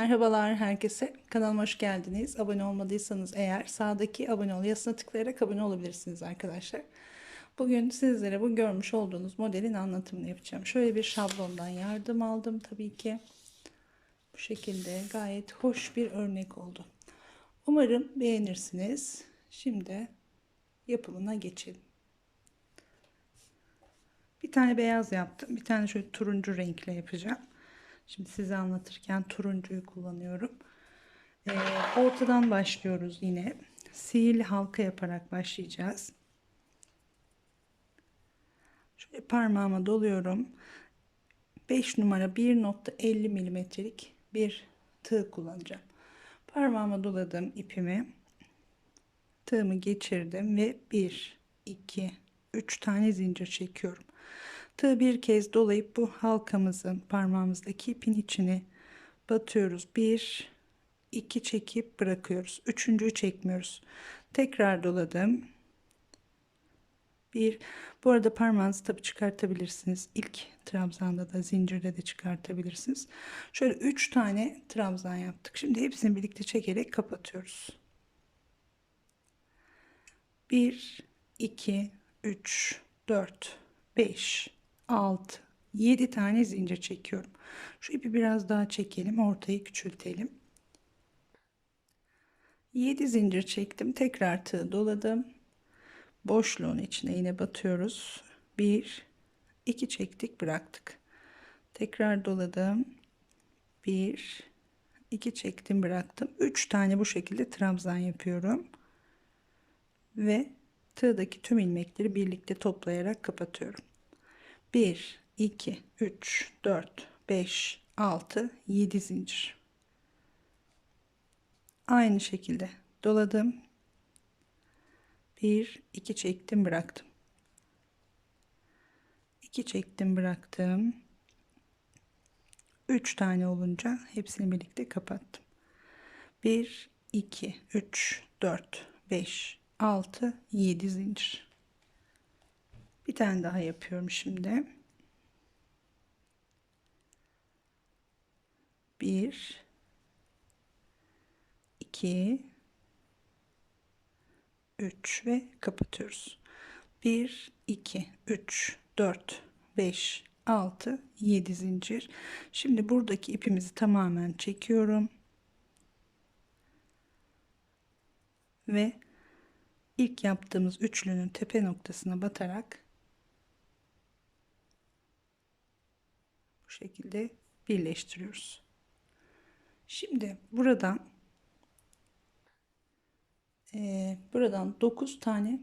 Merhabalar herkese. Kanalıma hoş geldiniz. Abone olmadıysanız eğer sağdaki abone ol yazısına tıklayarak abone olabilirsiniz arkadaşlar. Bugün sizlere bu görmüş olduğunuz modelin anlatımını yapacağım. Şöyle bir şablondan yardım aldım tabii ki. Bu şekilde gayet hoş bir örnek oldu. Umarım beğenirsiniz. Şimdi yapımına geçelim. Bir tane beyaz yaptım. Bir tane şöyle turuncu renkle yapacağım. Şimdi size anlatırken turuncuyu kullanıyorum. Ortadan başlıyoruz yine. Sihirli halka yaparak başlayacağız. Şöyle parmağıma doluyorum. 5 numara 1.50 milimetrelik bir tığ kullanacağım. Parmağıma doladım ipimi. Tığımı geçirdim ve 1, 2, 3 tane zincir çekiyorum. Tığı bir kez dolayıp bu halkamızın parmağımızdaki ipin içine batıyoruz. 1, 2 çekip bırakıyoruz. Üçüncüyü çekmiyoruz. Tekrar doladım. Bu arada parmağınızı tabi çıkartabilirsiniz. İlk trabzanda da zincirde de çıkartabilirsiniz. Şöyle 3 tane trabzan yaptık. Şimdi hepsini birlikte çekerek kapatıyoruz. 1, 2, 3, 4, 5, 6, 7 tane zincir çekiyorum. Şu ipi biraz daha çekelim. Ortayı küçültelim. 7 zincir çektim. Tekrar tığ doladım. Boşluğun içine yine batıyoruz. 1, 2 çektik, bıraktık. Tekrar doladım. 1, 2 çektim, bıraktım. 3 tane bu şekilde trabzan yapıyorum. Ve tığdaki tüm ilmekleri birlikte toplayarak kapatıyorum. 1, 2, 3, 4, 5, 6, 7 zincir. Aynı şekilde doladım. 1, 2 çektim, bıraktım. 2 çektim, bıraktım. 3 tane olunca hepsini birlikte kapattım. 1, 2, 3, 4, 5, 6, 7 zincir. Bir tane daha yapıyorum şimdi. 1, 2, 3 ve kapatıyoruz. 1, 2, 3, 4, 5, 6, 7 zincir. Şimdi buradaki ipimizi tamamen çekiyorum. Ve ilk yaptığımız üçlünün tepe noktasına batarak bu şekilde birleştiriyoruz. Şimdi buradan 9 tane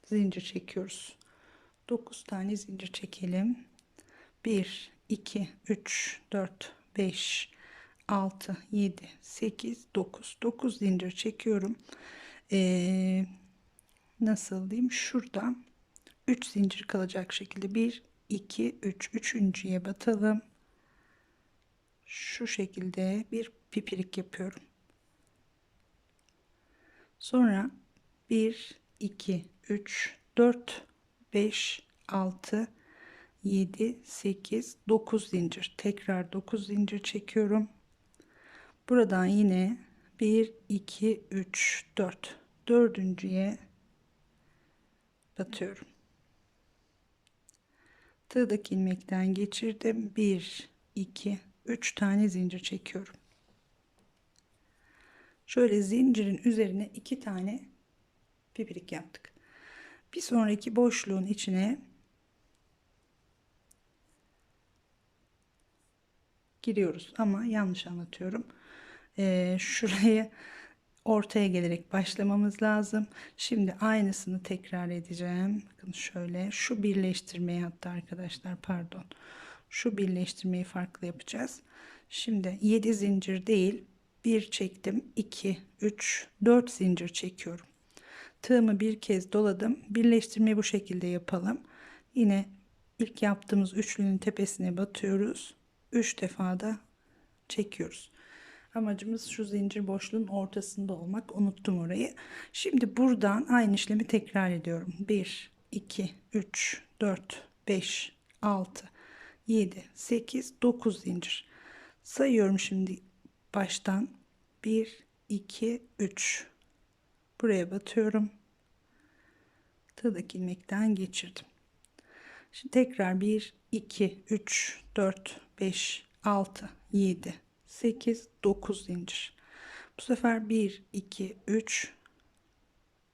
zincir çekiyoruz. 9 tane zincir çekelim. 1, 2, 3, 4, 5, 6, 7, 8, 9. 9 zincir çekiyorum. Nasıl diyeyim? Şurada 3 zincir kalacak şekilde 1, 2, 3. Üçüncüye batalım. Şu şekilde bir pipirik yapıyorum. Sonra 1, 2, 3, 4, 5, 6, 7, 8, 9 zincir. Tekrar 9 zincir çekiyorum. Buradan yine 1, 2, 3, 4. Dördüncüye batıyorum. Tığdaki ilmekten geçirdim. 1, 2, 3 tane zincir çekiyorum. Şöyle zincirin üzerine 2 tane pipirik yaptık. Bir sonraki boşluğun içine giriyoruz ama yanlış anlatıyorum. Şuraya ortaya gelerek başlamamız lazım. Şimdi aynısını tekrar edeceğim. Bakın şöyle şu birleştirmeyi, hatta arkadaşlar pardon, şu birleştirmeyi farklı yapacağız. Şimdi 7 zincir değil, 1 çektim, 2, 3, 4 zincir çekiyorum. Tığımı bir kez doladım. Birleştirmeyi bu şekilde yapalım. Yine ilk yaptığımız üçlünün tepesine batıyoruz. 3 defa da çekiyoruz. Amacımız şu zincir boşluğun ortasında olmak. Unuttum orayı. Şimdi buradan aynı işlemi tekrar ediyorum. 1, 2, 3, 4, 5, 6, 7, 8, 9 zincir. Sayıyorum şimdi. baştan 1 2 3 buraya batıyorum. Tığdaki ilmekten geçirdim. Şimdi tekrar 1 2 3 4 5 6 7 8 9 zincir. Bu sefer 1 2 3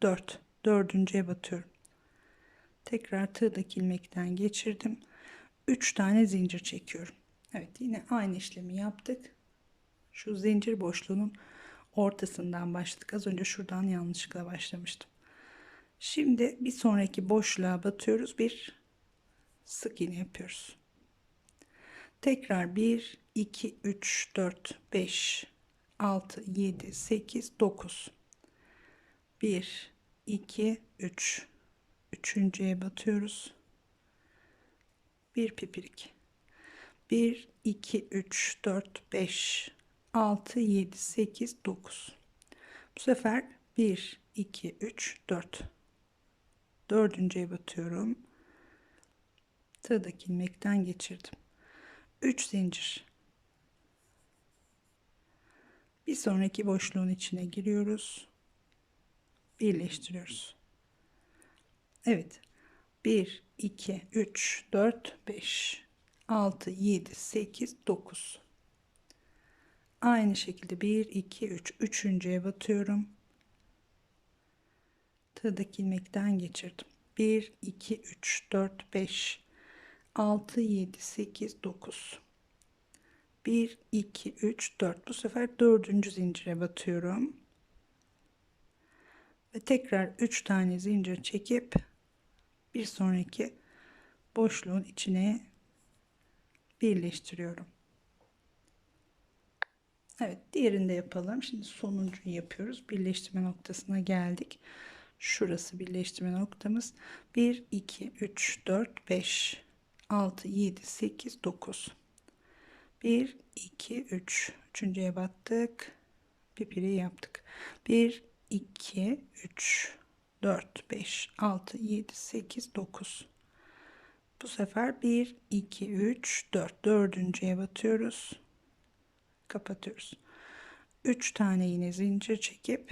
4 dördüncüye batıyorum. Tekrar tığdaki ilmekten geçirdim. 3 tane zincir çekiyorum. Evet, yine aynı işlemi yaptık. Şu zincir boşluğunun ortasından başladık. Az önce şuradan yanlışlıkla başlamıştım. Şimdi bir sonraki boşluğa batıyoruz. Bir sık iğne yapıyoruz. Tekrar 1 2 3 4 5 6 7 8 9 1 2 3 üçüncüye batıyoruz. Bir pipirik. 1 2 3 4 5 6 7 8 9. Bu sefer 1 2 3 4 dördüncüye batıyorum. Tığdaki ilmekten geçirdim. 3 zincir. Bir sonraki boşluğun içine giriyoruz. Birleştiriyoruz. Evet. 1 2 3 4 5 6 7 8 9. Aynı şekilde 1 2 3 üçüncüye batıyorum. Tığdaki ilmekten geçirdim. 1 2 3 4 5 6 7 8 9. 1 2 3 4. Bu sefer dördüncü zincire batıyorum ve tekrar 3 tane zincir çekip bir sonraki boşluğun içine birleştiriyorum. Evet, diğerini de yapalım. Şimdi sonuncuyu yapıyoruz. Birleştirme noktasına geldik. Şurası birleştirme noktamız. 1 2 3 4 5 6 7 8 9. 1 2 3 üçüncüye battık. Pipiri yaptık. 1 2 3 4 5 6 7 8 9. Bu sefer 1 2 3 4 dördüncüye batıyoruz. Kapatıyoruz. 3 tane yine zincir çekip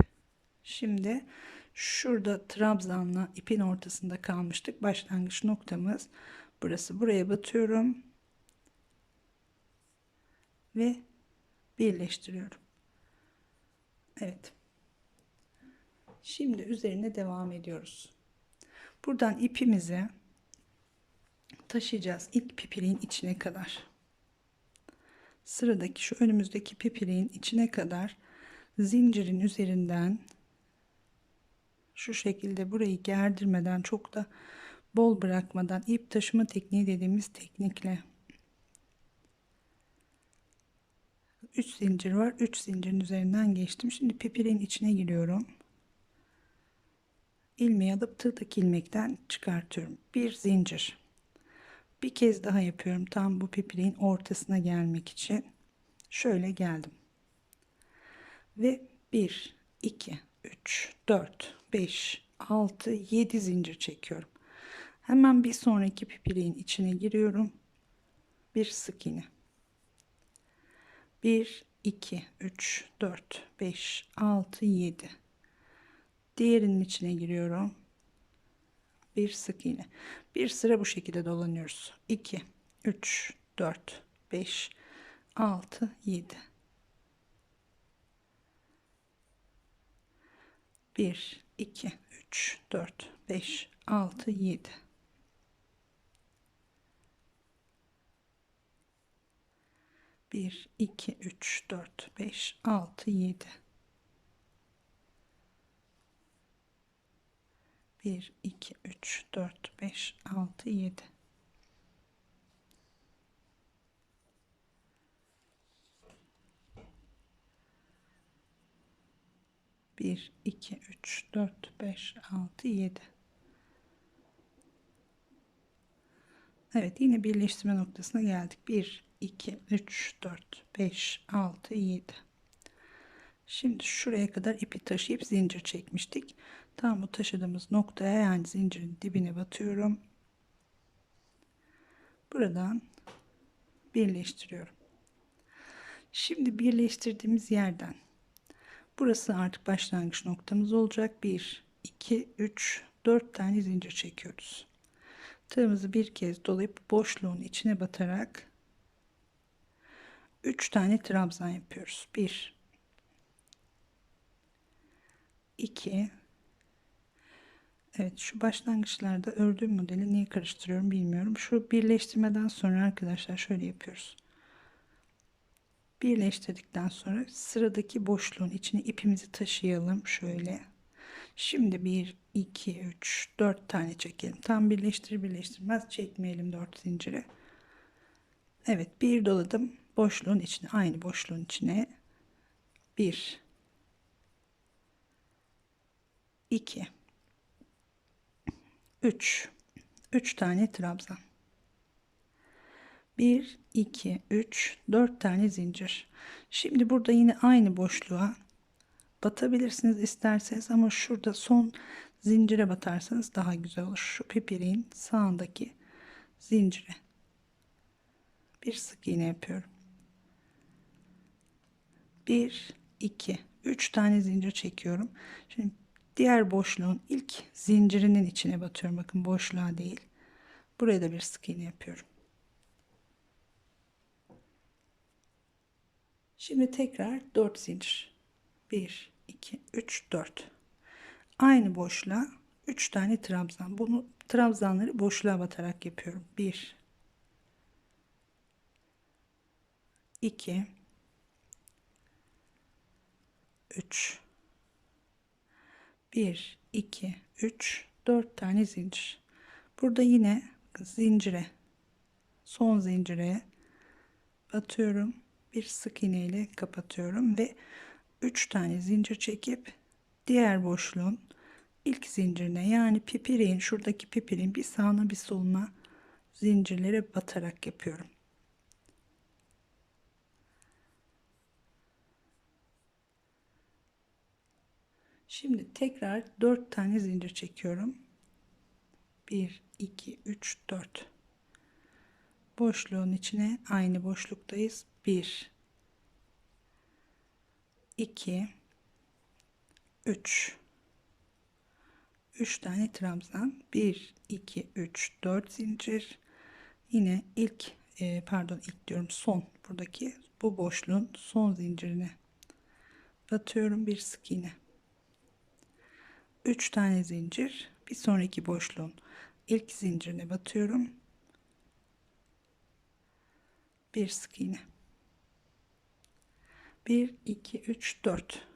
şimdi şurada trabzanla ipin ortasında kalmıştık. Başlangıç noktamız burası. Buraya batıyorum ve birleştiriyorum. Evet. Şimdi üzerine devam ediyoruz. Buradan ipimizi taşıyacağız ilk pipiriğin içine kadar. Sıradaki şu önümüzdeki pipiriğin içine kadar zincirin üzerinden şu şekilde burayı gerdirmeden, çok da bol bırakmadan, ip taşıma tekniği dediğimiz teknikle 3 zincir var. 3 zincirin üzerinden geçtim. Şimdi pipiriğin içine giriyorum. İlmeği alıp tığdaki ilmekten çıkartıyorum. Bir zincir. Bir kez daha yapıyorum. Tam bu pipiriğin ortasına gelmek için. Şöyle geldim. Ve 1 2 3 4 5 6 7 zincir çekiyorum. Hemen bir sonraki pipiriğin içine giriyorum. Bir sık iğne. 1 2 3 4 5 6 7. Diğerinin içine giriyorum. Bir sık iğne. Bir sıra bu şekilde dolanıyoruz. 2 3 4 5 6 7. 1 2 3 4 5 6 7. 1 2 3 4 5 6 7. 1 2 3 4 5 6 7. 1 2 3 4 5 6 7. Evet, yine birleştirme noktasına geldik. 1 2 3 4 5 6 7. Şimdi şuraya kadar ipi taşıyıp zincir çekmiştik. Tam bu taşıdığımız noktaya, yani zincirin dibine batıyorum. Buradan birleştiriyorum. Şimdi birleştirdiğimiz yerden, burası artık başlangıç noktamız olacak. 1 2 3 4 tane zincir çekiyoruz. Tığımızı bir kez dolayıp boşluğun içine batarak 3 tane trabzan yapıyoruz. 1 2. Evet, şu başlangıçlarda ördüğüm modeli niye karıştırıyorum bilmiyorum. Şu birleştirmeden sonra arkadaşlar şöyle yapıyoruz. Birleştirdikten sonra sıradaki boşluğun içine ipimizi taşıyalım şöyle. Şimdi 1 2 3 4 tane çekelim. Tam birleştirmez çekmeyelim 4 zinciri. Evet, bir doladım boşluğun içine, aynı boşluğun içine 1 2 3 tane trabzan. 1 2 3 4 tane zincir. Şimdi burada yine aynı boşluğa batabilirsiniz isterseniz, ama şurada son zincire batarsanız daha güzel olur. Şu pipirin sağındaki zincire bir sık iğne yapıyorum. 1 2 3 tane zincir çekiyorum. Şimdi diğer boşluğun ilk zincirinin içine batıyorum. Bakın, boşluğa değil. Buraya da bir sık iğne yapıyorum. Şimdi tekrar 4 zincir. 1 2 3 4. Aynı boşluğa 3 tane trabzan. Bunu trabzanları boşluğa batarak yapıyorum. 1 2 3 1 2 3 4 tane zincir. Burada yine zincire, son zincire batıyorum. Bir sık iğne ile kapatıyorum ve 3 tane zincir çekip diğer boşluğun ilk zincirine, yani pipirin, şuradaki pipirin bir sağına bir soluna zincirlere batarak yapıyorum. Şimdi tekrar 4 tane zincir çekiyorum. 1 2 3 4. Boşluğun içine, aynı boşluktayız. 1 2 3 tane trabzan. 1 2 3 4 zincir. Yine ilk diyorum, son, buradaki bu boşluğun son zincirine batıyorum, bir sık iğne. 3 tane zincir, bir sonraki boşluğun ilk zincirine batıyorum, bir sık iğne. 1 2 3 4.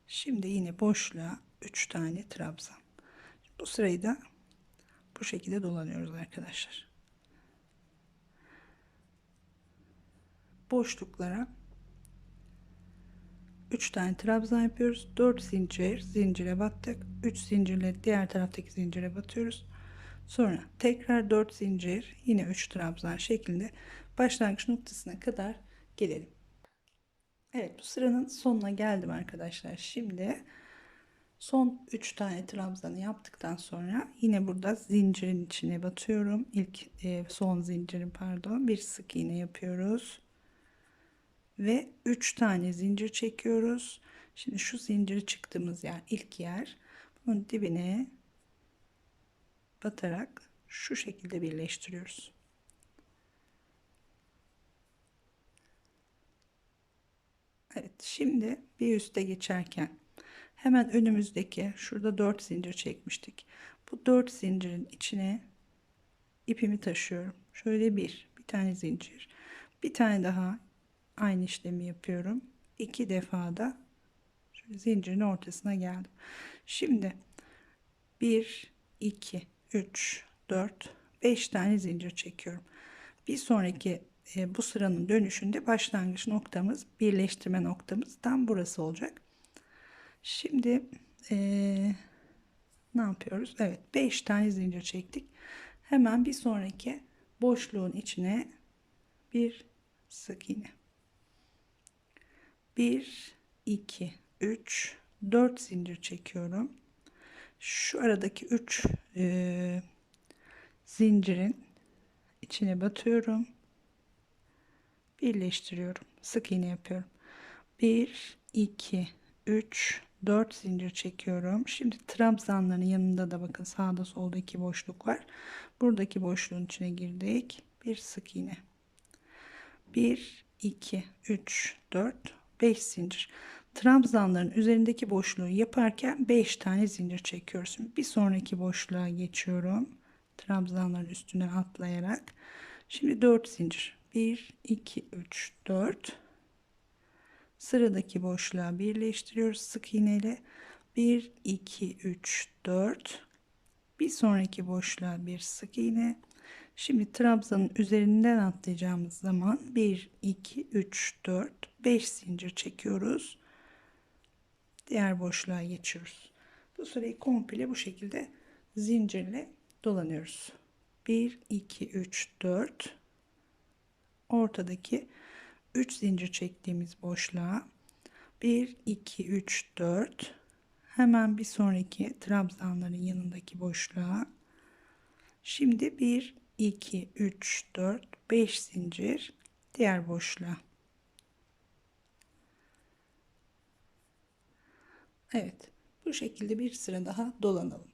Şimdi yine boşluğa 3 tane trabzan. Bu sırayı da bu şekilde dolanıyoruz arkadaşlar. Boşluklara 3 tane trabzan yapıyoruz. 4 zincire battık. 3 zincirle diğer taraftaki zincire batıyoruz. Sonra tekrar 4 zincir, yine 3 trabzan şeklinde başlangıç noktasına kadar gelelim. Evet, bu sıranın sonuna geldim arkadaşlar. Şimdi son 3 tane trabzanı yaptıktan sonra yine burada zincirin içine batıyorum. Son zincirin, pardon, bir sık iğne yapıyoruz ve 3 tane zincir çekiyoruz. Şimdi şu zinciri çıktığımız yer, ilk yer, bunun dibine batarak şu şekilde birleştiriyoruz. Evet, şimdi bir üste geçerken hemen önümüzdeki, şurada 4 zincir çekmiştik. Bu 4 zincirin içine ipimi taşıyorum. Şöyle bir tane zincir, bir tane daha aynı işlemi yapıyorum. 2 defa da şöyle zincirin ortasına geldim. Şimdi 1 2 3 4 5 tane zincir çekiyorum. Bir sonraki bu sıranın dönüşünde başlangıç noktamız, birleştirme noktamız tam burası olacak. Şimdi ne yapıyoruz? Evet, 5 tane zincir çektik. Hemen bir sonraki boşluğun içine bir sık iğne. 1 2 3 4 zincir çekiyorum. Şu aradaki 3 zincirin içine batıyorum. birleştiriyorum. Sık iğne yapıyorum. 1 2 3 4 zincir çekiyorum. Şimdi trabzanların yanında da bakın sağda solda iki boşluk var. Buradaki boşluğun içine girdik. Bir sık iğne. 1 2 3 4 5 zincir. Trabzanların üzerindeki boşluğu yaparken 5 tane zincir çekiyoruz. Bir sonraki boşluğa geçiyorum. Trabzanların üstüne atlayarak. Şimdi 4 zincir. 1 2 3 4. Sıradaki boşluğa birleştiriyoruz sık iğne ile. 1 2 3 4. Bir sonraki boşluğa bir sık iğne. Şimdi trabzanın üzerinden atlayacağımız zaman 1 2 3 4 5 zincir çekiyoruz. Diğer boşluğa geçiyoruz. Bu sırayı komple bu şekilde zincirle dolanıyoruz. 1 2 3 4. Ortadaki 3 zincir çektiğimiz boşluğa 1 2 3 4. Hemen bir sonraki trabzanların yanındaki boşluğa. Şimdi 1 2 3 4 5 zincir diğer boşluğa. Evet, bu şekilde bir sıra daha dolanalım.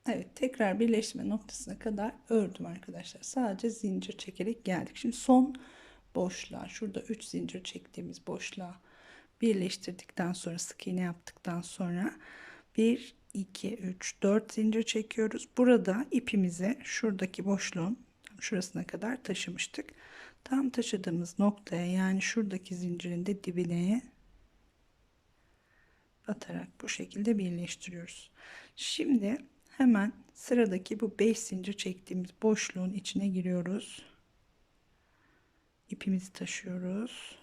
Evet, tekrar birleşme noktasına kadar ördüm arkadaşlar. Sadece zincir çekerek geldik. Şimdi son boşluğa, şurada 3 zincir çektiğimiz boşluğa birleştirdikten sonra sık iğne yaptıktan sonra 1 2 3 4 zincir çekiyoruz. Burada ipimizi şuradaki boşluğun şurasına kadar taşımıştık. Tam taşıdığımız noktaya, yani şuradaki zincirin de dibine batarak bu şekilde birleştiriyoruz. Şimdi hemen sıradaki bu 5 zincir çektiğimiz boşluğun içine giriyoruz. İpimizi taşıyoruz.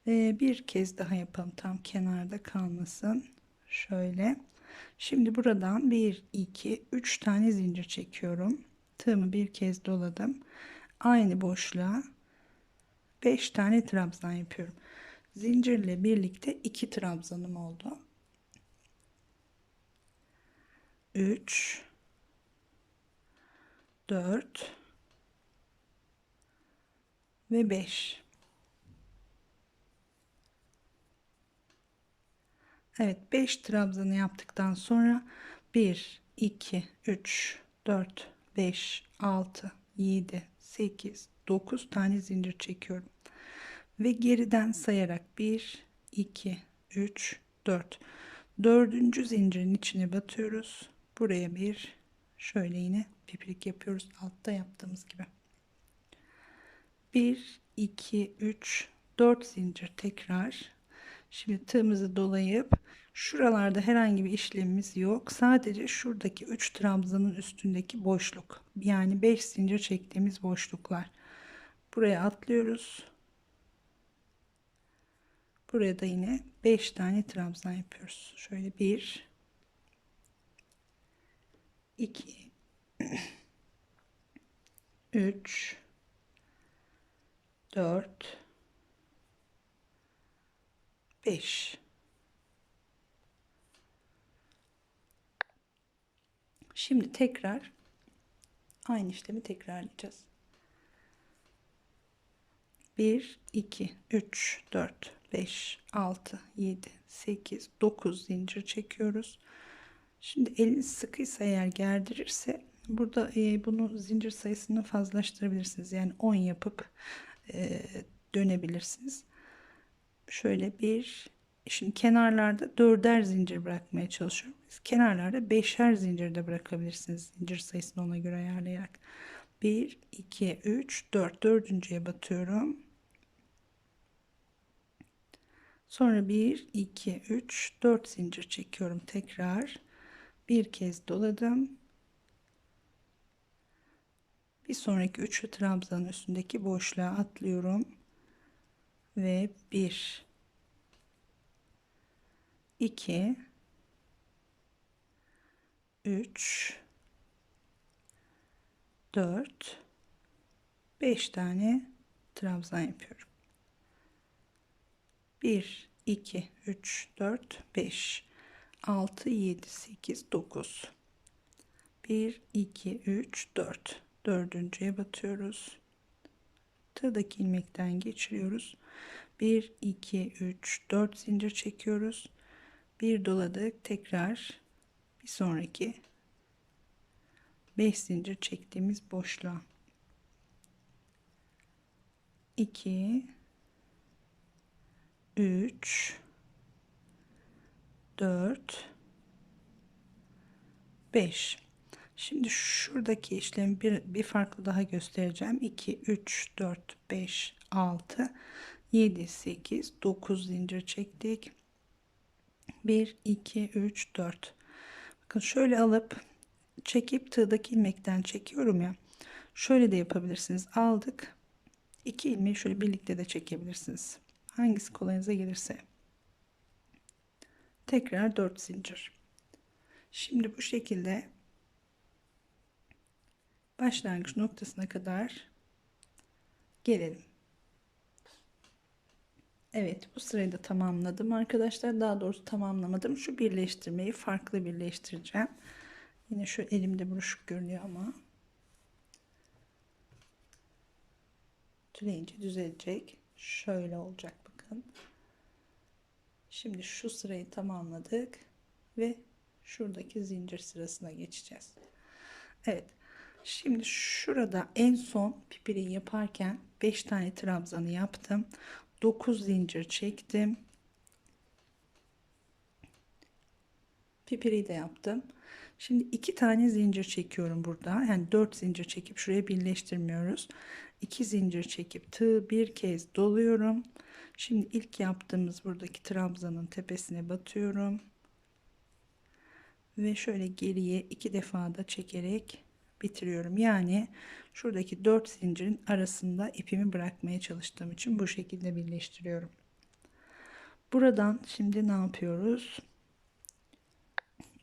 Bir kez daha yapalım, tam kenarda kalmasın. Şöyle. Şimdi buradan 1 2 3 tane zincir çekiyorum. Tığımı bir kez doladım. Aynı boşluğa 5 tane trabzan yapıyorum. Zincirle birlikte 2 trabzanım oldu. 3 4 ve 5. Evet, 5 trabzanı yaptıktan sonra 1 2 3 4 5 6 7 8 9 tane zincir çekiyorum ve geriden sayarak 1 2 3 4, dördüncü zincirin içine batıyoruz. Buraya bir şöyle yine piprik yapıyoruz altta yaptığımız gibi. 1 2 3 4 zincir tekrar. Şimdi tığımızı dolayıp şuralarda herhangi bir işlemimiz yok. Sadece şuradaki 3 trabzanın üstündeki boşluk, yani 5 zincir çektiğimiz boşluklar. Buraya atlıyoruz. Buraya da yine 5 tane trabzan yapıyoruz. Şöyle 1 2 3 4 5. Şimdi tekrar aynı işlemi tekrarlayacağız. 1 2 3 4 5 6 7 8 9 zincir çekiyoruz. Şimdi eliniz sıkıysa, eğer gerdirirse burada bunu zincir sayısını fazlaştırabilirsiniz. Yani 10 yapıp dönebilirsiniz. Şöyle bir, şimdi kenarlarda 4'er zincir bırakmaya çalışıyorum. Kenarlarda 5'er zincir de bırakabilirsiniz. Zincir sayısını ona göre ayarlayarak. 1 2 3 4, dördüncüye batıyorum. Sonra 1 2 3 4 zincir çekiyorum tekrar. Bir kez doladım. Bir sonraki üçlü trabzanın üstündeki boşluğa atlıyorum ve 1 2 3 4 5 tane trabzan yapıyorum. 1 2 3 4 5 6 7 8 9. 1 2 3 4, dördüncüye batıyoruz. tığdaki ilmekten geçiriyoruz. 1 2 3 4 zincir çekiyoruz. Bir doladık, tekrar bir sonraki 5 zincir çektiğimiz boşluğa 2 3 4 5. Şimdi şuradaki işlemi bir farklı daha göstereceğim. 2 3 4 5 6 7 8 9 zincir çektik. 1 2 3 4. Bakın şöyle alıp çekip tığdaki ilmekten çekiyorum ya. Şöyle de yapabilirsiniz. Aldık. 2 ilmeği şöyle birlikte de çekebilirsiniz. Hangisi kolayınıza gelirse. Tekrar 4 zincir. Şimdi bu şekilde başlangıç noktasına kadar gelelim. Evet, bu sırayı da tamamladım arkadaşlar. Daha doğrusu tamamlamadım. Şu birleştirmeyi farklı birleştireceğim. Yine şu elimde buruşuk görünüyor ama tüleyince düzelecek. Şöyle olacak bakın. Şimdi şu sırayı tamamladık ve şuradaki zincir sırasına geçeceğiz. Evet. Şimdi şurada en son pipirin yaparken 5 tane trabzanı yaptım. 9 zincir çektim. Pipiri de yaptım. Şimdi 2 tane zincir çekiyorum burada. Yani 4 zincir çekip şuraya birleştirmiyoruz. 2 zincir çekip tığı bir kez doluyorum. Şimdi ilk yaptığımız buradaki trabzanın tepesine batıyorum. Ve şöyle geriye 2 defa da çekerek bitiriyorum. Yani şuradaki 4 zincirin arasında ipimi bırakmaya çalıştığım için bu şekilde birleştiriyorum. Buradan şimdi ne yapıyoruz?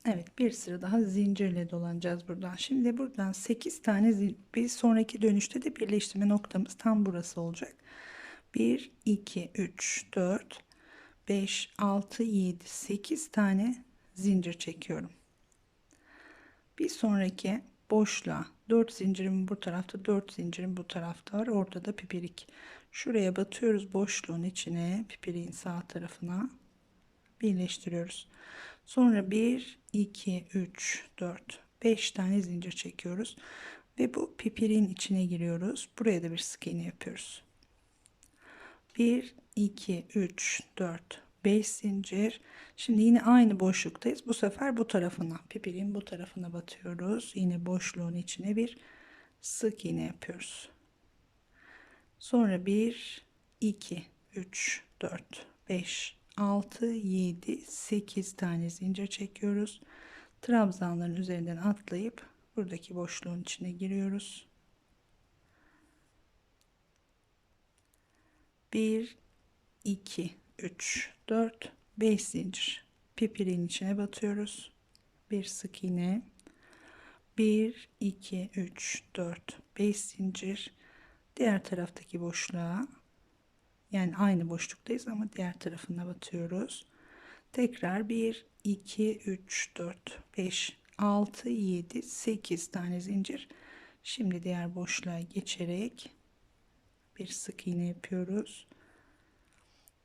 Evet, bir sıra daha zincirle dolanacağız buradan. Şimdi buradan 8 tane bir sonraki dönüşte de birleştirme noktamız tam burası olacak. 1 2 3 4 5 6 7 8 tane zincir çekiyorum. Bir sonraki boşluğa 4 zincirim bu tarafta, 4 zincirim bu tarafta var. Orada da pipirik. Şuraya batıyoruz, boşluğun içine, pipiriğin sağ tarafına birleştiriyoruz. Sonra 1 2 3 4 5 tane zincir çekiyoruz ve bu pipiriğin içine giriyoruz. Buraya da bir sık iğne yapıyoruz. 1 2 3 4 5 zincir. Şimdi yine aynı boşluktayız. Bu sefer bu tarafına, pipiriğin bu tarafına batıyoruz. Yine boşluğun içine bir sık iğne yapıyoruz. Sonra 1 2 3 4 5 6 7 8 tane zincir çekiyoruz. Trabzanların üzerinden atlayıp buradaki boşluğun içine giriyoruz. 1 2 3 4 5 zincir pipiriğin içine batıyoruz. Bir sık iğne. 1 2 3 4 5 zincir diğer taraftaki boşluğa, yani aynı boşluktayız ama diğer tarafına batıyoruz. Tekrar 1 2 3 4 5 6 7 8 tane zincir. Şimdi diğer boşluğa geçerek bir sık iğne yapıyoruz.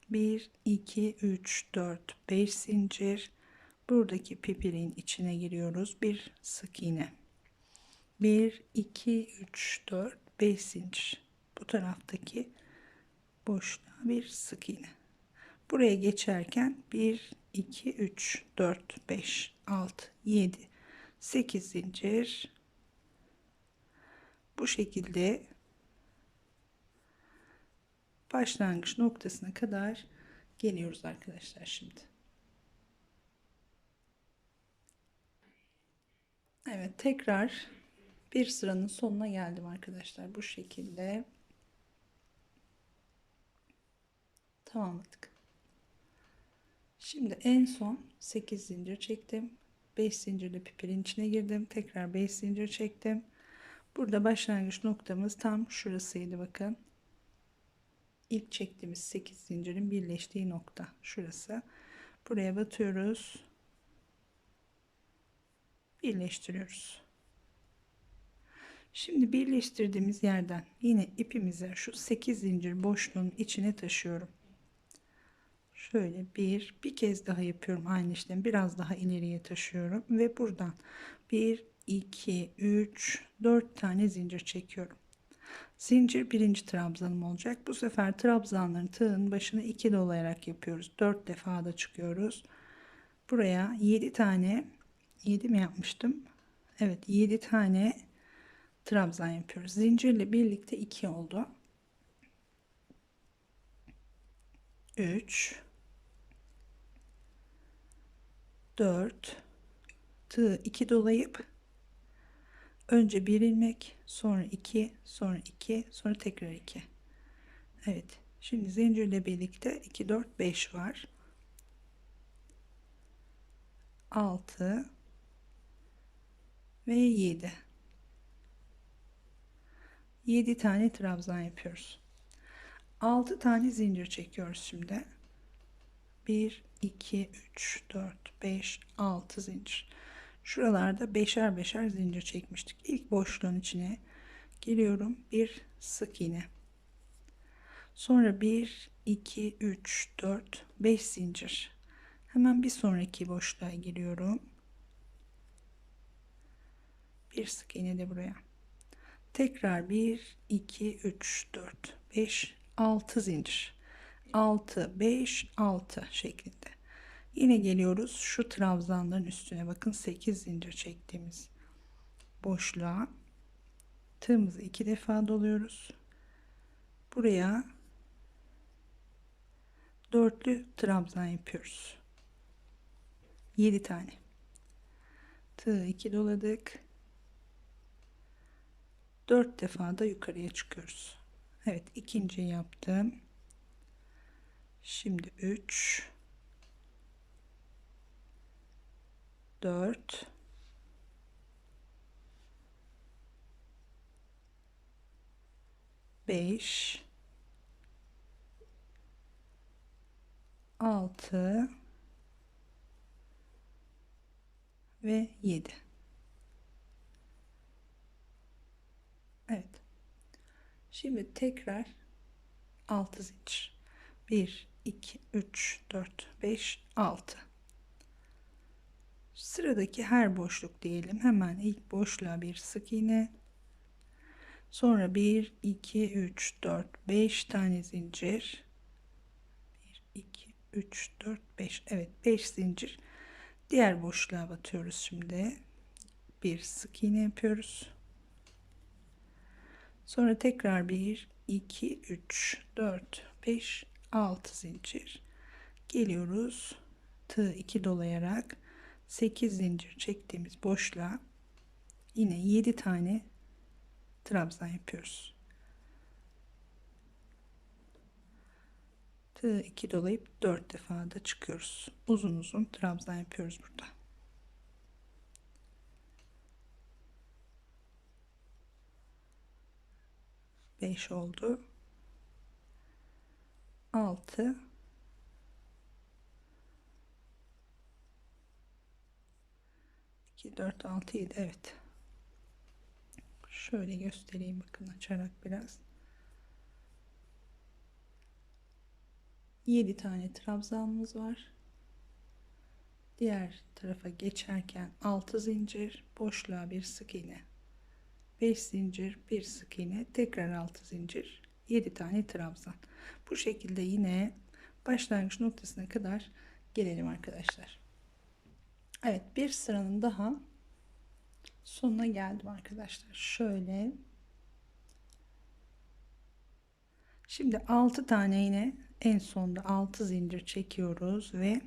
1 2 3 4 5 zincir buradaki pipiriğin içine giriyoruz. Bir sık iğne. 1 2 3 4 5 zincir bu taraftaki boşluğa bir sık iğne. Buraya geçerken 1 2 3 4 5 6 7 8 zincir bu şekilde başlangıç noktasına kadar geliyoruz arkadaşlar. Şimdi evet, tekrar bir sıranın sonuna geldim arkadaşlar. Bu şekilde tamamladık. Şimdi en son 8 zincir çektim. 5 zincirle pipirin içine girdim. Tekrar 5 zincir çektim. Burada başlangıç noktamız tam şurasıydı bakın. İlk çektiğimiz 8 zincirin birleştiği nokta şurası. Buraya batıyoruz. Birleştiriyoruz. Şimdi birleştirdiğimiz yerden yine ipimizi şu 8 zincir boşluğun içine taşıyorum. Şöyle bir kez daha yapıyorum aynı işlemi, biraz daha ileriye taşıyorum ve buradan 1 2 3 4 tane zincir çekiyorum. Zincir birinci trabzanım olacak. Bu sefer trabzanların tığın başına 2 dolayarak yapıyoruz. 4 defa da çıkıyoruz. Buraya 7 tane, 7 mi yapmıştım? Evet, 7 tane trabzan yapıyoruz. Zincirle birlikte 2 oldu. 3 4 tığ 2 dolayıp önce 1 ilmek, sonra 2, sonra 2, sonra tekrar 2. Evet. Şimdi zincirle birlikte 2 4 5 var. 6 ve 7. 7 tane trabzan yapıyoruz. 6 tane zincir çekiyoruz şimdi. 1 2 3 4 5 6 zincir. Şuralarda beşer beşer zincir çekmiştik. İlk boşluğun içine giriyorum, bir sık iğne. Sonra 1 2 3 4 5 zincir. Hemen bir sonraki boşluğa giriyorum. Bir sık iğne de buraya. Tekrar 1 2 3 4 5 6 zincir. 6 5 6 şeklinde. Yine geliyoruz şu trabzanların üstüne, bakın 8 zincir çektiğimiz boşluğa tığımızı 2 defa doluyoruz. Buraya dörtlü trabzan yapıyoruz. 7 tane. Tığ 2 doladık. 4 defa da yukarıya çıkıyoruz. Evet, ikinciyi yaptım. Şimdi 3 4 5 6 ve 7. Evet. Şimdi tekrar 6 zincir. 1 2 3 4 5 6. Sıradaki her boşluk diyelim. Hemen ilk boşluğa bir sık iğne. Sonra 1 2 3 4 5 tane zincir. 1 2 3 4 5. Evet, 5 zincir. Diğer boşluğa batıyoruz şimdi. Bir sık iğne yapıyoruz. Sonra tekrar 1 2 3 4 5 6 zincir. Geliyoruz. Tığ 2 dolayarak 8 zincir çektiğimiz boşluğa yine 7 tane trabzan yapıyoruz. Tığ 2 dolayıp 4 defa da çıkıyoruz. Uzun uzun trabzan yapıyoruz burada. Beş oldu. 6 2 4 6 7. Evet. Şöyle göstereyim, bakın açarak biraz. 7 tane trabzanımız var. Diğer tarafa geçerken 6 zincir, boşluğa bir sık iğne. 5 zincir, bir sık iğne, tekrar 6 zincir, 7 tane trabzan. Bu şekilde yine başlangıç noktasına kadar gelelim arkadaşlar. Evet, bir sıranın daha sonuna geldim arkadaşlar. Şöyle. Şimdi 6 tane yine en sonda 6 zincir çekiyoruz ve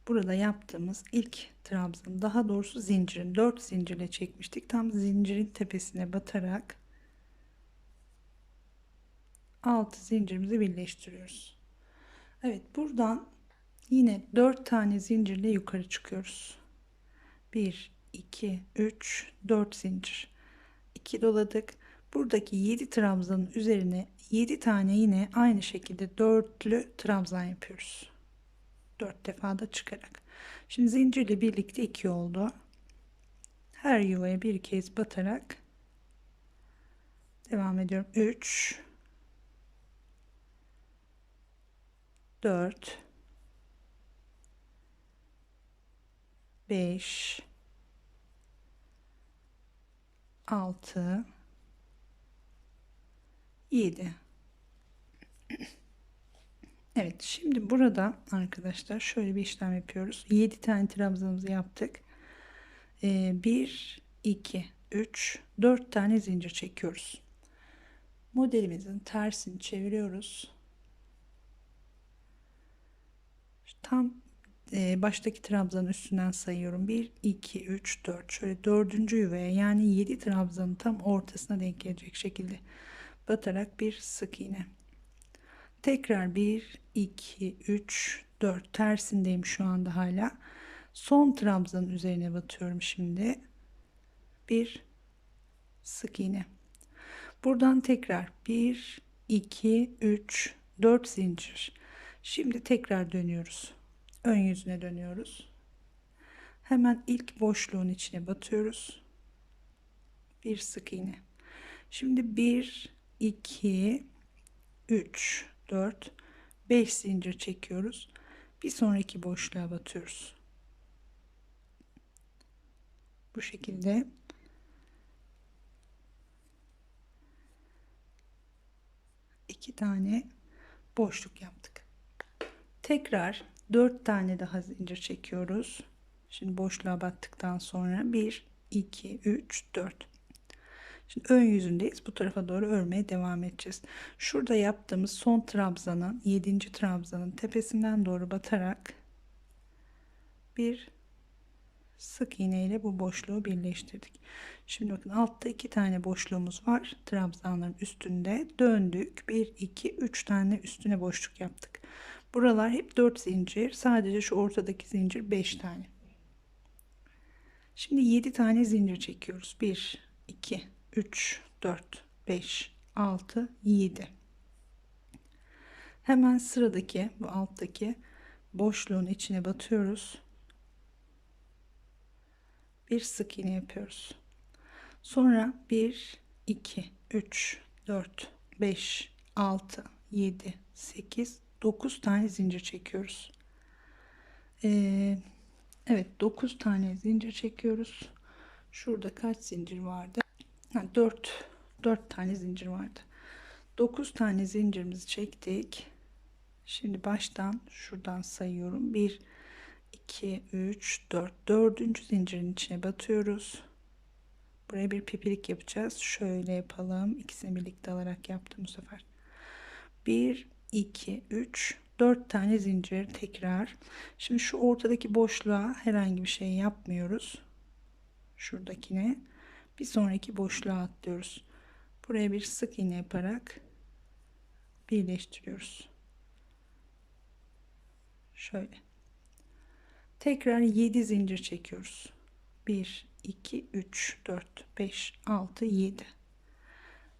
burada yaptığımız ilk trabzan, daha doğrusu zincirin 4 zincirle çekmiştik. Tam zincirin tepesine batarak 6 zincirimizi birleştiriyoruz. Evet, buradan yine 4 tane zincirle yukarı çıkıyoruz. 1 2 3 4 zincir, 2 doladık. Buradaki 7 trabzanın üzerine 7 tane yine aynı şekilde dörtlü trabzan yapıyoruz. 4 defa da çıkarak. Şimdi zincirle birlikte 2 oldu. Her yuvaya bir kez batarak Devam ediyorum. 3 4 5 6 7. Evet, şimdi burada arkadaşlar şöyle bir işlem yapıyoruz. 7 tane trabzanımızı yaptık. 1 2 3 4 tane zincir çekiyoruz. Modelimizin tersini çeviriyoruz. Tam baştaki trabzanın üstünden sayıyorum. 1 2 3 4. Şöyle dördüncü yuvaya, yani 7 trabzanın tam ortasına denk gelecek şekilde batarak bir sık iğne. Tekrar 1 2 3 4, tersindeyim şu anda hala. Son trabzanın üzerine batıyorum şimdi. Bir sık iğne. Buradan tekrar 1 2 3 4 zincir. Şimdi tekrar dönüyoruz. Ön yüzüne dönüyoruz. Hemen ilk boşluğun içine batıyoruz. Bir sık iğne. Şimdi 1 2 3 4 5 zincir çekiyoruz. Bir sonraki boşluğa batıyoruz. Bu şekilde iki tane boşluk yaptık. Tekrar 4 tane daha zincir çekiyoruz. Şimdi boşluğa battıktan sonra 1 2 3 4. Şimdi ön yüzündeyiz. Bu tarafa doğru örmeye devam edeceğiz. Şurada yaptığımız son trabzanın, 7. trabzanın tepesinden doğru batarak bir sık iğne ile bu boşluğu birleştirdik. Şimdi bakın, altta 2 tane boşluğumuz var. Trabzanların üstünde döndük. 1 2 3 tane üstüne boşluk yaptık. Buralar hep 4 zincir. Sadece şu ortadaki zincir 5 tane. Şimdi 7 tane zincir çekiyoruz. 1 2 3 4 5 6 7. Hemen sıradaki, bu alttaki boşluğun içine batıyoruz. Bir sık iğne yapıyoruz. Sonra 1 2 3 4 5 6 7 8 9 tane zincir çekiyoruz. Evet, 9 tane zincir çekiyoruz. Şurada kaç zincir vardı? 4 tane zincir vardı. 9 tane zincirimizi çektik. Şimdi baştan şuradan sayıyorum. 1 2 3 4. Dördüncü zincirin içine batıyoruz. Buraya bir pipirik yapacağız. Şöyle yapalım. İkisini birlikte alarak yaptım bu sefer. 1 2 3 4 tane zincir tekrar. Şimdi şu ortadaki boşluğa herhangi bir şey yapmıyoruz. Şuradakine bir sonraki boşluğa atlıyoruz. Buraya bir sık iğne yaparak birleştiriyoruz. Şöyle. Tekrar 7 zincir çekiyoruz. 1 2 3 4 5 6 7.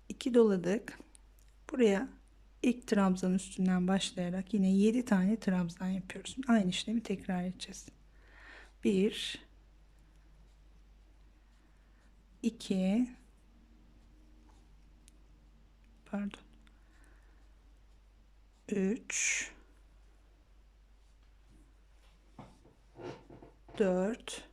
2 doladık. Buraya ilk trabzan üstünden başlayarak yine 7 tane trabzan yapıyoruz. Aynı işlemi tekrar edeceğiz. 1 2 pardon 3 4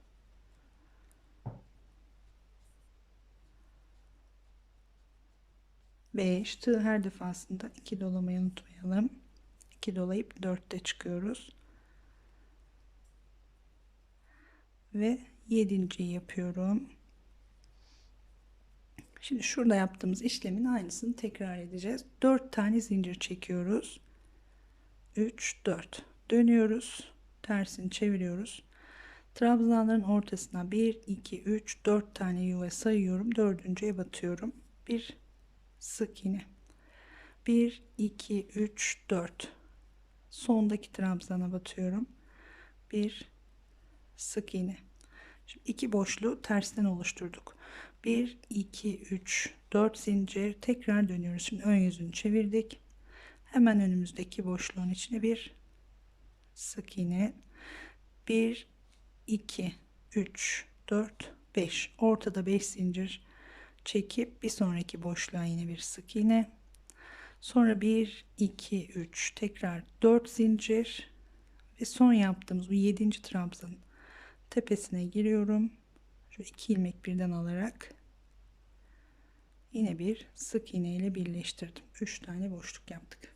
5. Tığ her defasında 2 dolamayı unutmayalım. 2 dolayıp 4'te çıkıyoruz. Ve 7.'yi yapıyorum. Şimdi şurada yaptığımız işlemin aynısını tekrar edeceğiz. 4 tane zincir çekiyoruz. 3 4 dönüyoruz. Tersini çeviriyoruz. Trabzanların ortasına 1 2 3 4 tane yuva sayıyorum. Dördüncüye batıyorum. Bir sık iğne. 1 2 3 4. Sondaki trabzana batıyorum. Bir sık iğne. Şimdi iki boşluğu tersten oluşturduk. 1 2 3 4 zincir, tekrar dönüyoruz. Şimdi ön yüzünü çevirdik. Hemen önümüzdeki boşluğun içine bir sık iğne. 1 2 3 4 5. Ortada 5 zincir çekip bir sonraki boşluğa yine bir sık iğne. Sonra 1 2 3 tekrar 4 zincir ve son yaptığımız bu 7. trabzanın tepesine giriyorum. Şu 2 ilmek birden alarak yine bir sık iğne ile birleştirdim. 3 tane boşluk yaptık.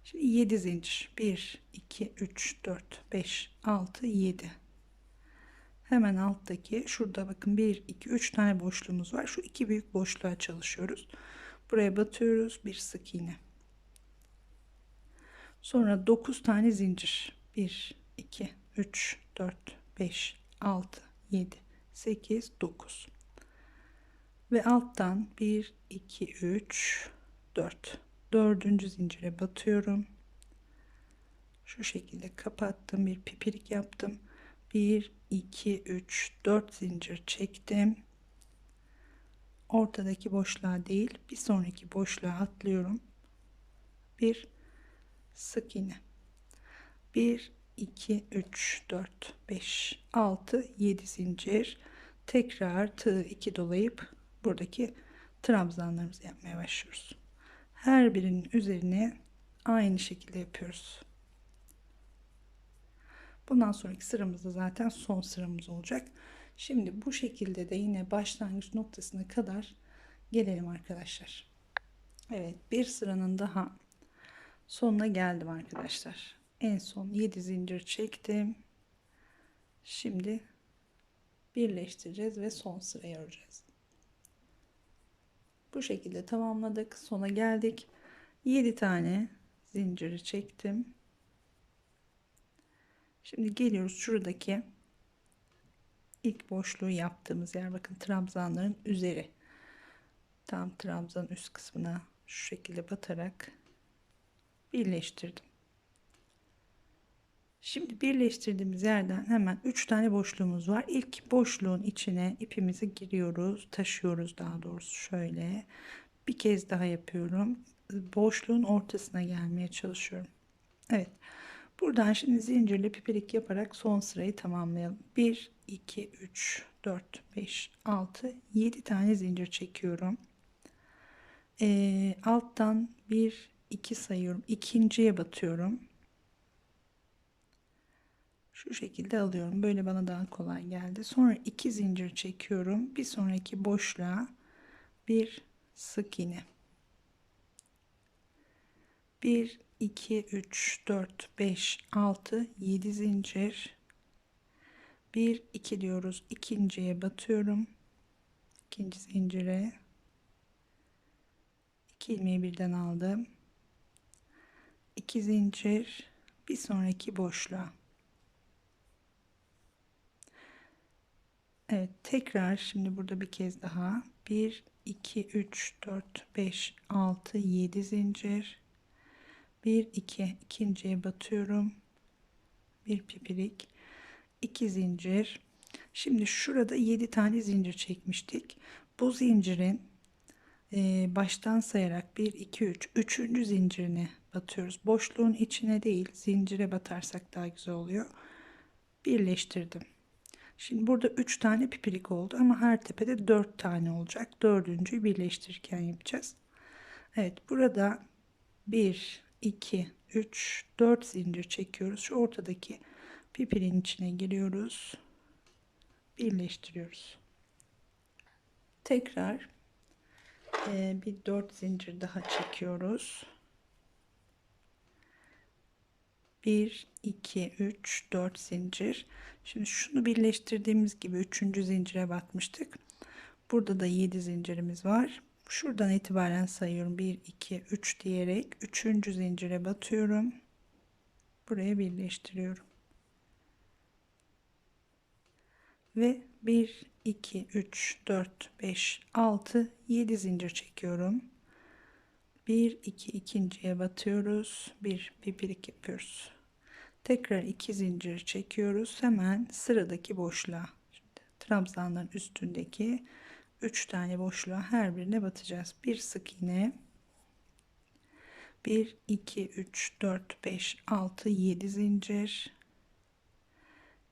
Şimdi 7 zincir. 1 2 3 4 5 6 7. Hemen alttaki şurada bakın 1 2 3 tane boşluğumuz var. Şu iki büyük boşluğa çalışıyoruz. Buraya batıyoruz, bir sık iğne. Sonra 9 tane zincir. 1 2 3 4 5 6 7 8 9. Ve alttan 1 2 3 4. Dördüncü zincire batıyorum. Şu şekilde kapattım, bir pipirik yaptım. 1 2 3 4 zincir çektim. Ortadaki boşluğa değil, bir sonraki boşluğa atlıyorum. Bir sık iğne. 1 2 3 4 5 6 7 zincir. Tekrar tığ 2 dolayıp buradaki trabzanlarımızı yapmaya başlıyoruz. Her birinin üzerine aynı şekilde yapıyoruz. Bundan sonraki sıramızda zaten son sıramız olacak. Şimdi bu şekilde de yine başlangıç noktasına kadar gelelim arkadaşlar. Evet, bir sıranın daha sonuna geldim arkadaşlar. En son 7 zincir çektim. Şimdi birleştireceğiz ve son sırayı öreceğiz. Bu şekilde tamamladık. Sona geldik. 7 tane zinciri çektim. Şimdi geliyoruz şuradaki ilk boşluğu yaptığımız yer, bakın trabzanların üzeri. Tam trabzanın üst kısmına şu şekilde batarak birleştirdim. Şimdi birleştirdiğimiz yerden hemen 3 tane boşluğumuz var. İlk boşluğun içine ipimizi giriyoruz, taşıyoruz daha doğrusu. Şöyle bir kez daha yapıyorum. Boşluğun ortasına gelmeye çalışıyorum. Evet. Buradan şimdi zincirli pipirik yaparak son sırayı tamamlayalım. 1 2 3 4 5 6 7 tane zincir çekiyorum. Alttan 1 2 sayıyorum. İkinciye batıyorum. Şu şekilde alıyorum. Böyle bana daha kolay geldi. Sonra 2 zincir çekiyorum. Bir sonraki boşluğa bir sık iğne. 1 2 3 4 5 6 7 zincir. 1 2 diyoruz. İkinciye batıyorum. İkinci zincire 2 ilmeği birden aldım. 2 zincir, bir sonraki boşluğa. Evet, tekrar şimdi burada bir kez daha 1 2 3 4 5 6 7 zincir. 1 2 ikinciye batıyorum. Bir pipirik, 2 zincir. Şimdi şurada 7 tane zincir çekmiştik. Bu zincirin baştan sayarak 1 2 3 üçüncü zincirine batıyoruz. Boşluğun içine değil, zincire batarsak daha güzel oluyor. Birleştirdim. Şimdi burada 3 tane pipirik oldu ama her tepede 4 tane olacak. Dördüncüyü birleştirirken yapacağız. Evet, burada 1 2 3 4 zincir çekiyoruz. Şu ortadaki pipirin içine giriyoruz. Birleştiriyoruz. Tekrar bir 4 zincir daha çekiyoruz. 1 2 3 4 zincir. Şimdi şunu birleştirdiğimiz gibi 3. zincire batmıştık. Burada da 7 zincirimiz var. Şuradan itibaren sayıyorum. 1 2 3 diyerek 3. zincire batıyorum. Buraya birleştiriyorum. Ve 1 2 3 4 5 6 7 zincir çekiyorum. 1 2 ikinciye batıyoruz. Bir pipirik yapıyoruz. Tekrar 2 zincir çekiyoruz. Hemen sıradaki boşluğa. Şimdi, trabzanların üstündeki 3 tane boşluğa her birine batacağız. Bir sık iğne. 1 2 3 4 5 6 7 zincir.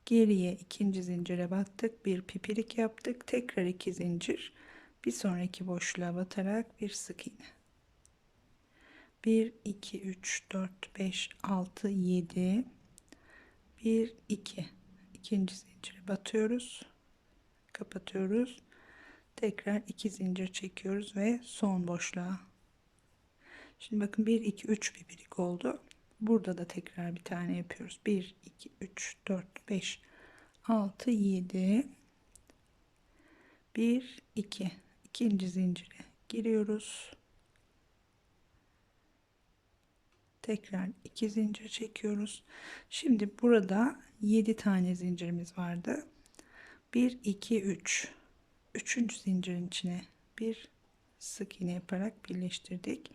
Geriye ikinci zincire battık. Bir pipirik yaptık. Tekrar 2 zincir. Bir sonraki boşluğa batarak bir sık iğne. 1 2 3 4 5 6 7 1 2 ikinci zincire batıyoruz, kapatıyoruz, tekrar 2 zincir çekiyoruz ve son boşluğa. Şimdi bakın 1 2 3 bir birlik oldu. Burada da tekrar bir tane yapıyoruz. 1 2 3 4 5 6 7 1 2 ikinci zincire giriyoruz. Tekrar 2 zincir çekiyoruz. Şimdi burada 7 tane zincirimiz vardı. 1 2 3 üçüncü zincirin içine bir sık iğne yaparak birleştirdik.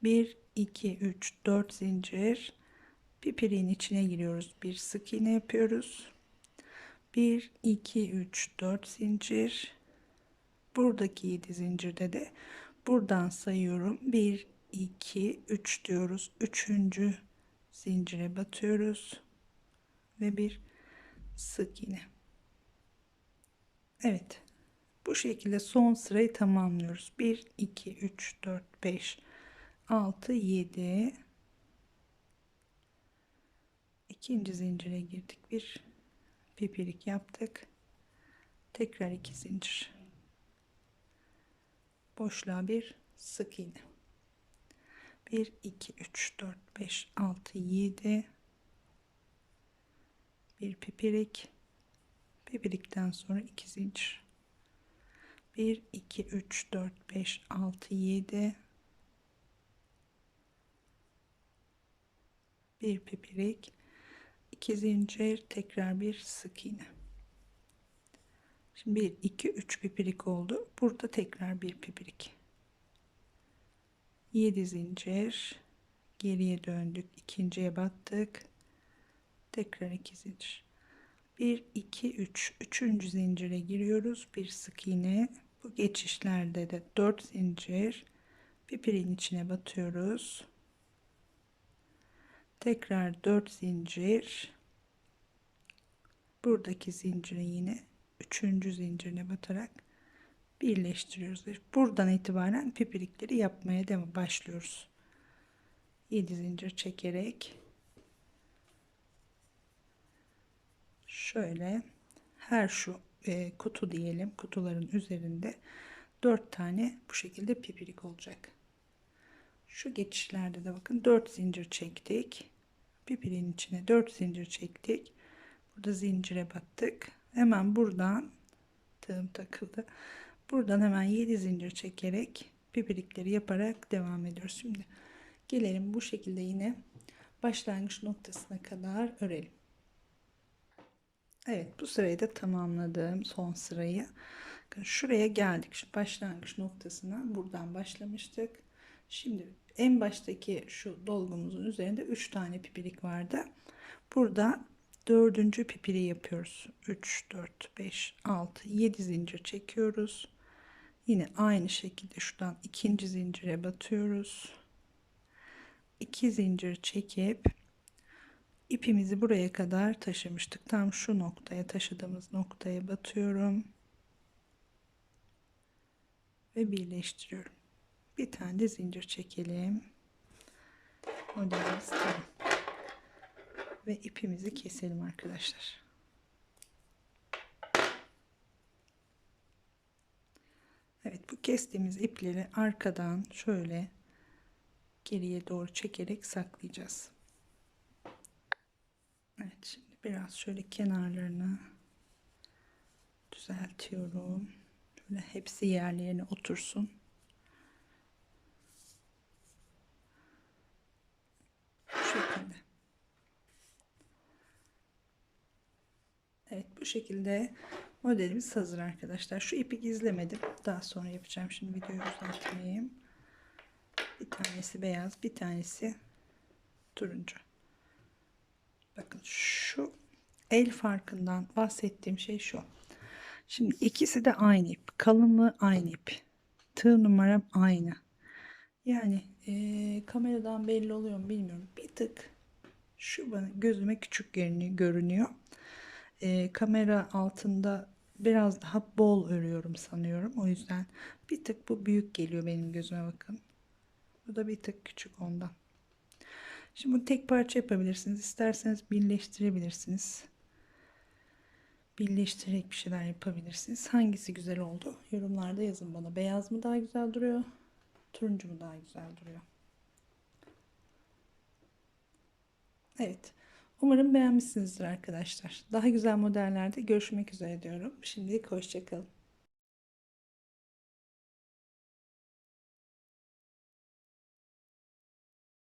1 2 3 4 zincir, pipirin içine giriyoruz, bir sık iğne yapıyoruz. 1 2 3 4 zincir, buradaki 7 zincirde de buradan sayıyorum, 1 2 3 diyoruz, üçüncü zincire batıyoruz ve bir sık iğne. Evet, bu şekilde son sırayı tamamlıyoruz. 1 2 3 4 5 6 7 ikinci zincire girdik, bir pipirik yaptık, tekrar 2 zincir, boşluğa bir sık iğne. 1 2 3 4 5 6 7 bir pipirik, pipirikten sonra 2 zincir, 1 2 3 4 5 6 7 bir pipirik, 2 zincir, tekrar bir sık iğne. Şimdi 1 2 3 pipirik oldu. Burada tekrar bir pipirik, 7 zincir, geriye döndük, ikinciye battık, tekrar 2 zincir, 1 2 3 üçüncü zincire giriyoruz, bir sık iğne. Bu geçişlerde de 4 zincir, pipirin içine batıyoruz, tekrar 4 zincir, buradaki zinciri yine üçüncü zincirine batarak birleştiriyoruz. Buradan itibaren pipirikleri yapmaya başlıyoruz. 7 zincir çekerek şöyle her şu kutu diyelim, kutuların üzerinde 4 tane bu şekilde pipirik olacak. Şu geçişlerde de bakın 4 zincir çektik, pipirin içine 4 zincir çektik, burada zincire battık, hemen buradan tığım takıldı, buradan hemen 7 zincir çekerek pipirikleri yaparak devam ediyoruz. Şimdi gelelim bu şekilde yine başlangıç noktasına kadar örelim. Evet, bu sırayı da tamamladım, son sırayı. Şuraya geldik, şu başlangıç noktasına buradan başlamıştık. Şimdi en baştaki şu dolgumuzun üzerinde 3 tane pipirik vardı. Burada dördüncü pipiriği yapıyoruz. 3 4 5 6 7 zincir çekiyoruz. Yine aynı şekilde şuradan ikinci zincire batıyoruz, 2 zincir çekip ipimizi buraya kadar taşımıştık. Tam şu noktaya, taşıdığımız noktaya batıyorum ve birleştiriyorum. Bir tane de zincir çekelim. Modelimiz tamam. Ve ipimizi keselim arkadaşlar. Evet, bu kestiğimiz ipleri arkadan şöyle geriye doğru çekerek saklayacağız. Evet, şimdi biraz şöyle kenarlarını düzeltiyorum. Şöyle hepsi yerlerine otursun. Bu şekilde. Evet, bu şekilde modelimiz hazır arkadaşlar. Şu ipi gizlemedim. Daha sonra yapacağım. Şimdi videoyu uzatmayayım. Bir tanesi beyaz, bir tanesi turuncu. Bakın şu el farkından bahsettiğim şey şu. Şimdi ikisi de aynı ip. Kalınlığı aynı ip. Tığ numaram aynı. Yani kameradan belli oluyor mu bilmiyorum. Bir tık şu bana gözüme küçük görünüyor. Kamera altında biraz daha bol örüyorum sanıyorum. O yüzden bir tık bu büyük geliyor benim gözüme, bakın. Bu da bir tık küçük ondan. Şimdi bunu tek parça yapabilirsiniz. İsterseniz birleştirebilirsiniz. Birleştirerek bir şeyler yapabilirsiniz. Hangisi güzel oldu? Yorumlarda yazın bana. Beyaz mı daha güzel duruyor? Turuncu mu daha güzel duruyor? Evet. Umarım beğenmişsinizdir arkadaşlar. Daha güzel modellerde görüşmek üzere diyorum. Şimdilik hoşça kalın.